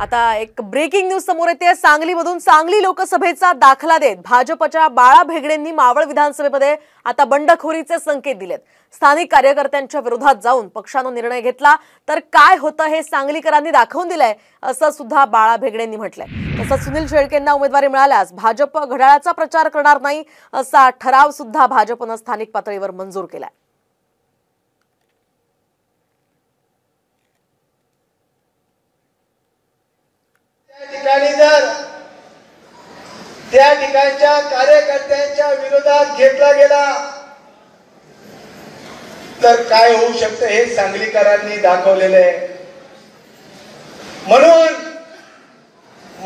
आता एक breaking news समोर येते। सांगलीमधून सांगली लोकसभेचा दाखला देत भाजपच्या बाळा भेगडेंनी मावळ विधानसभेमध्ये आता बंडखोरीचे संकेत दिलेत। स्थानिक कार्यकर्त्यांच्या विरोधात जाऊन पक्षाने निर्णय घेतला तर काय होतं हे सांगलीकरांनी दाखवून दिलंय, असं सुद्धा बाळा भेगडेंनी म्हटलंय। तसंच सुनील शेळकेंना उमेदवारी मिळाल्यास भाजप घड्याळाचा प्रचार करणार नाही असा ठराव सुद्धा भाजपनं स्थानिक पातळीवर मंजूर केलाय। जर त्या ठिकाणच्या कार्यकर्त्यांच्या विरोधात घेतला गेला तर काय होऊ शकतं हे सांगलीकरांनी दाखवलेलं आहे। म्हणून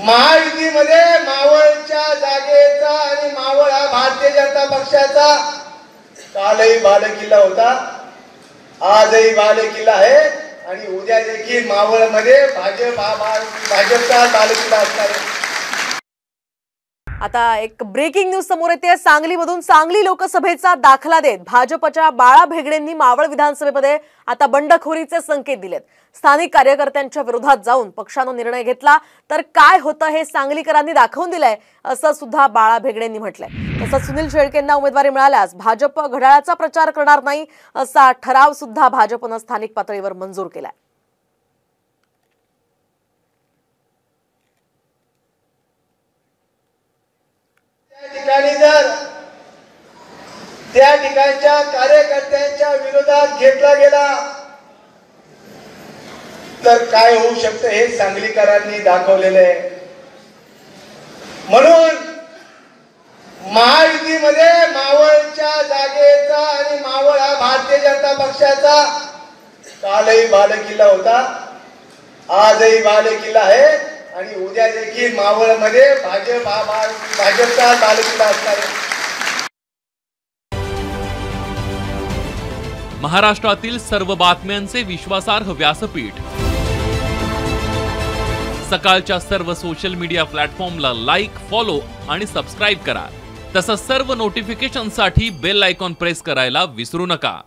महायुतीमध्ये मावळच्या जागेचा आणि मावळ हा भारतीय जनता पक्षाचा कालही बालेकिल्ला होता, आजही बालेकिल्ला आहे आणि उद्या देखील मावळमध्ये भाजपचा बालेकिल्ला असणार आहे। आता एक ब्रेकिंग न्यूज समोर येते। सांगलीमधून सांगली लोकसभेचा दाखला देत भाजपच्या बाळा भेगडेंनी मावळ विधानसभेमध्ये आता बंडखोरीचे संकेत दिलेत। स्थानिक कार्यकर्त्यांच्या विरोधात जाऊन पक्षाने निर्णय घेतला तर काय होतं हे सांगलीकरांनी दाखवून दिलंय, असं सुद्धा बाळा भेगडेंनी म्हटलंय। तसंच सुनील शेळकेंना उमेदवारी मिळाल्यास भाजप घड्याळाचा प्रचार करणार नाही असा ठराव सुद्धा भाजपनं स्थानिक पातळीवर मंजूर केलाय। जर त्या ठिकाणच्या कार्यकर्त्यांच्या विरोधात घेतला गेला तर काय होऊ शकतं हे सांगलीकरांनी दाखवलेलं आहे। म्हणून महायुतीमध्ये मावळच्या जागेचा आणि मावळ हा भारतीय जनता पक्षाचा कालही बालेकिल्ला होता, आजही बालेकिल्ला आहे आणि उद्या देखील मावळमध्ये भाजपचा बालेकिल्ला असणार आहे। महाराष्ट्रातील सर्व बातम्यांचे विश्वासार्ह व्यासपीठ सकाळच्या सर्व सोशल मीडिया प्लॅटफॉर्मला लाईक, फॉलो आणि सबस्क्राईब करा। तसंच सर्व नोटिफिकेशनसाठी बेल आयकॉन प्रेस करायला विसरू नका।